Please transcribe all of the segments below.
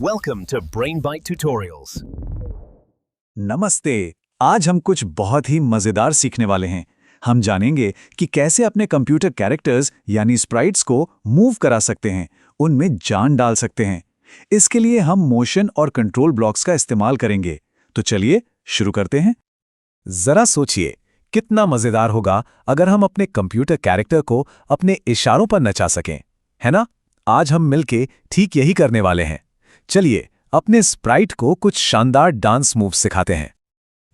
Welcome to BrainBite Tutorials. नमस्ते। आज हम कुछ बहुत ही मजेदार सीखने वाले हैं। हम जानेंगे कि कैसे अपने कंप्यूटर कैरेक्टर्स यानी स्प्राइट्स को मूव करा सकते हैं, उनमें जान डाल सकते हैं। इसके लिए हम मोशन और कंट्रोल ब्लॉक्स का इस्तेमाल करेंगे। तो चलिए शुरू करते हैं। जरा सोचिए, कितना मजेदार होगा अगर हम अपने कंप्यूटर कैरेक्टर को अपने इशारों पर नचा सकें, है ना? आज हम मिलके ठीक यही करने वाले हैं। चलिए अपने स्प्राइट को कुछ शानदार डांस मूव सिखाते हैं।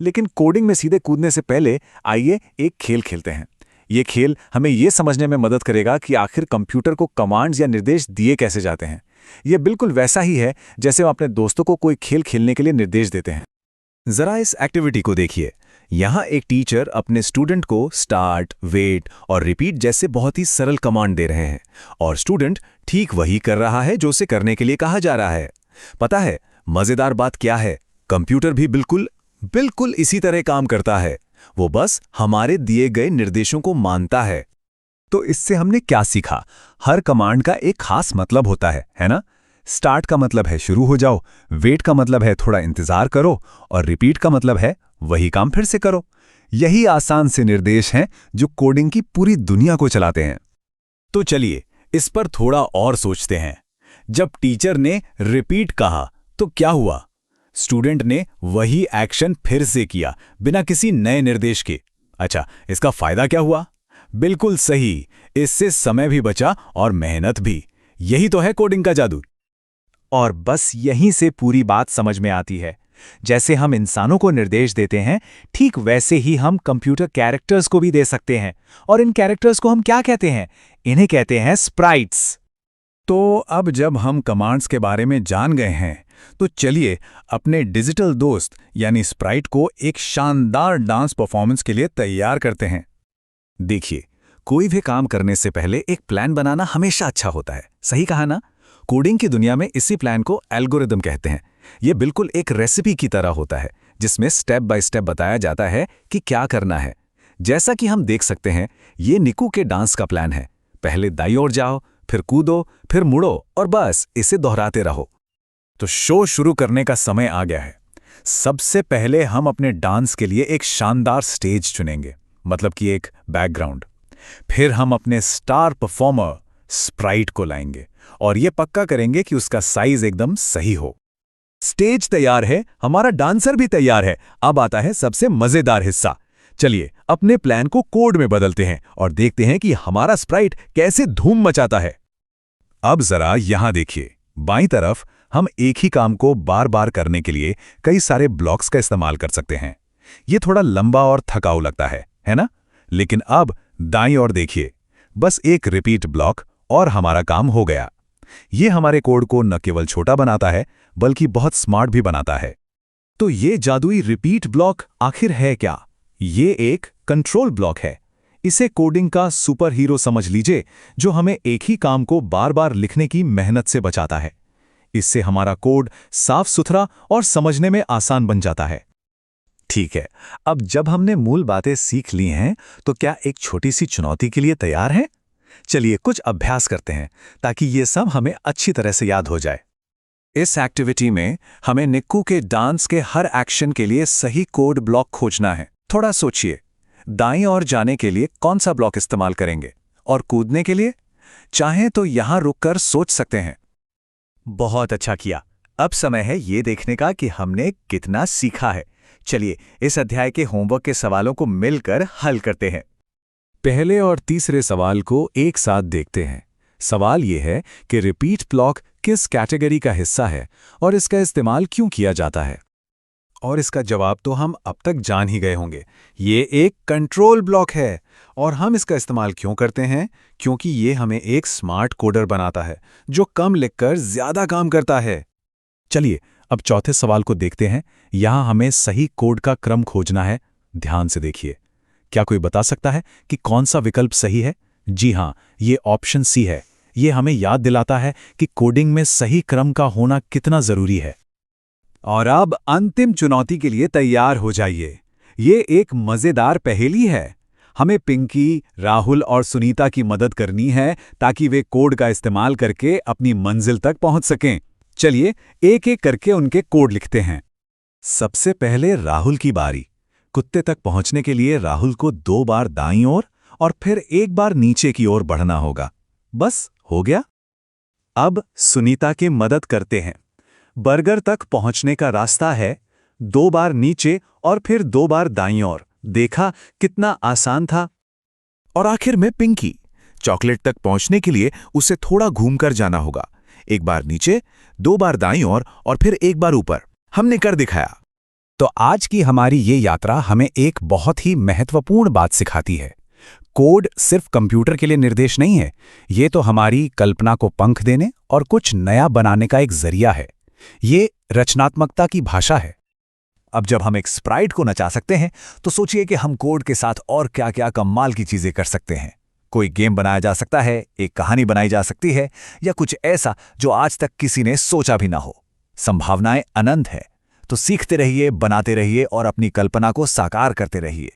लेकिन कोडिंग में सीधे कूदने से पहले आइए एक खेल खेलते हैं। ये खेल हमें ये समझने में मदद करेगा कि आखिर कंप्यूटर को कमांड्स या निर्देश दिए कैसे जाते हैं। ये बिल्कुल वैसा ही है जैसे हम अपने दोस्तों को कोई खेल खेलने के लिए निर्देश देते हैं। जरा इस एक्टिविटी को देखिए। यहाँ एक टीचर अपने स्टूडेंट को स्टार्ट, वेट और रिपीट जैसे बहुत ही सरल कमांड दे रहे हैं और स्टूडेंट ठीक वही कर रहा है जो उसे करने के लिए कहा जा रहा है। पता है मजेदार बात क्या है? कंप्यूटर भी बिल्कुल इसी तरह काम करता है। वो बस हमारे दिए गए निर्देशों को मानता है। तो इससे हमने क्या सीखा? हर कमांड का एक खास मतलब होता है ना? स्टार्ट का मतलब है शुरू हो जाओ, वेट का मतलब है थोड़ा इंतजार करो और रिपीट का मतलब है वही काम फिर से करो। यही आसान से निर्देश हैं जो कोडिंग की पूरी दुनिया को चलाते हैं। तो चलिए इस पर थोड़ा और सोचते हैं। जब टीचर ने रिपीट कहा तो क्या हुआ? स्टूडेंट ने वही एक्शन फिर से किया बिना किसी नए निर्देश के। अच्छा, इसका फायदा क्या हुआ? बिल्कुल सही, इससे समय भी बचा और मेहनत भी। यही तो है कोडिंग का जादू। और बस यहीं से पूरी बात समझ में आती है। जैसे हम इंसानों को निर्देश देते हैं, ठीक वैसे ही हम कंप्यूटर कैरेक्टर्स को भी दे सकते हैं। और इन कैरेक्टर्स को हम क्या कहते हैं? इन्हें कहते हैं स्प्राइट्स। तो अब जब हम कमांड्स के बारे में जान गए हैं, तो चलिए अपने डिजिटल दोस्त यानी स्प्राइट को एक शानदार डांस परफॉर्मेंस के लिए तैयार करते हैं। देखिए, कोई भी काम करने से पहले एक प्लान बनाना हमेशा अच्छा होता है। सही कहा ना? कोडिंग की दुनिया में इसी प्लान को एल्गोरिदम कहते हैं। ये बिल्कुल एक रेसिपी की तरह होता है जिसमें स्टेप बाय स्टेप बताया जाता है कि क्या करना है। जैसा कि हम देख सकते हैं, ये निकू के डांस का प्लान है। पहले दाईं ओर जाओ, फिर कूदो, फिर मुड़ो और बस इसे दोहराते रहो। तो शो शुरू करने का समय आ गया है। सबसे पहले हम अपने डांस के लिए एक शानदार स्टेज चुनेंगे, मतलब कि एक बैकग्राउंड। फिर हम अपने स्टार परफॉर्मर स्प्राइट को लाएंगे और ये पक्का करेंगे कि उसका साइज एकदम सही हो। स्टेज तैयार है, हमारा डांसर भी तैयार है। अब आता है सबसे मजेदार हिस्सा। चलिए अपने प्लान को कोड में बदलते हैं और देखते हैं कि हमारा स्प्राइट कैसे धूम मचाता है। अब जरा यहां देखिए, बाईं तरफ हम एक ही काम को बार बार करने के लिए कई सारे ब्लॉक्स का इस्तेमाल कर सकते हैं। ये थोड़ा लंबा और थकाऊ लगता है ना? लेकिन अब दाईं ओर देखिए, बस एक रिपीट ब्लॉक और हमारा काम हो गया। ये हमारे कोड को न केवल छोटा बनाता है बल्कि बहुत स्मार्ट भी बनाता है। तो ये जादुई रिपीट ब्लॉक आखिर है क्या? ये एक कंट्रोल ब्लॉक है। इसे कोडिंग का सुपर हीरो समझ लीजिए, जो हमें एक ही काम को बार बार लिखने की मेहनत से बचाता है। इससे हमारा कोड साफ सुथरा और समझने में आसान बन जाता है। ठीक है, अब जब हमने मूल बातें सीख ली हैं, तो क्या एक छोटी सी चुनौती के लिए तैयार हैं? चलिए कुछ अभ्यास करते हैं ताकि ये सब हमें अच्छी तरह से याद हो जाए। इस एक्टिविटी में हमें निक्कू के डांस के हर एक्शन के लिए सही कोड ब्लॉक खोजना है। थोड़ा सोचिए, दाईं ओर जाने के लिए कौन सा ब्लॉक इस्तेमाल करेंगे और कूदने के लिए चाहें तो यहां रुककर सोच सकते हैं। बहुत अच्छा किया। अब समय है ये देखने का कि हमने कितना सीखा है। चलिए इस अध्याय के होमवर्क के सवालों को मिलकर हल करते हैं। पहले और तीसरे सवाल को एक साथ देखते हैं। सवाल यह है कि रिपीट ब्लॉक किस कैटेगरी का हिस्सा है और इसका इस्तेमाल क्यों किया जाता है? और इसका जवाब तो हम अब तक जान ही गए होंगे। ये एक कंट्रोल ब्लॉक है। और हम इसका इस्तेमाल क्यों करते हैं? क्योंकि ये हमें एक स्मार्ट कोडर बनाता है जो कम लिखकर ज्यादा काम करता है। चलिए अब चौथे सवाल को देखते हैं। यहां हमें सही कोड का क्रम खोजना है। ध्यान से देखिए, क्या कोई बता सकता है कि कौन सा विकल्प सही है? जी हां, ये ऑप्शन सी है। ये हमें याद दिलाता है कि कोडिंग में सही क्रम का होना कितना जरूरी है। और अब अंतिम चुनौती के लिए तैयार हो जाइए। ये एक मजेदार पहेली है। हमें पिंकी, राहुल और सुनीता की मदद करनी है ताकि वे कोड का इस्तेमाल करके अपनी मंजिल तक पहुंच सकें। चलिए एक एक करके उनके कोड लिखते हैं। सबसे पहले राहुल की बारी। कुत्ते तक पहुंचने के लिए राहुल को 2 बार दाईं ओर और फिर 1 बार नीचे की ओर बढ़ना होगा। बस हो गया। अब सुनीता की मदद करते हैं। बर्गर तक पहुंचने का रास्ता है 2 बार नीचे और फिर 2 बार दाईं ओर। देखा कितना आसान था। और आखिर में पिंकी, चॉकलेट तक पहुंचने के लिए उसे थोड़ा घूमकर जाना होगा। 1 बार नीचे, 2 बार दाईं ओर और फिर 1 बार ऊपर। हमने कर दिखाया। तो आज की हमारी ये यात्रा हमें एक बहुत ही महत्वपूर्ण बात सिखाती है। कोड सिर्फ कंप्यूटर के लिए निर्देश नहीं है, ये तो हमारी कल्पना को पंख देने और कुछ नया बनाने का एक जरिया है। ये रचनात्मकता की भाषा है। अब जब हम एक स्प्राइट को नचा सकते हैं तो सोचिए कि हम कोड के साथ और क्या-क्या कमाल की चीजें कर सकते हैं। कोई गेम बनाया जा सकता है, एक कहानी बनाई जा सकती है, या कुछ ऐसा जो आज तक किसी ने सोचा भी ना हो। संभावनाएं अनंत है। तो सीखते रहिए, बनाते रहिए और अपनी कल्पना को साकार करते रहिए।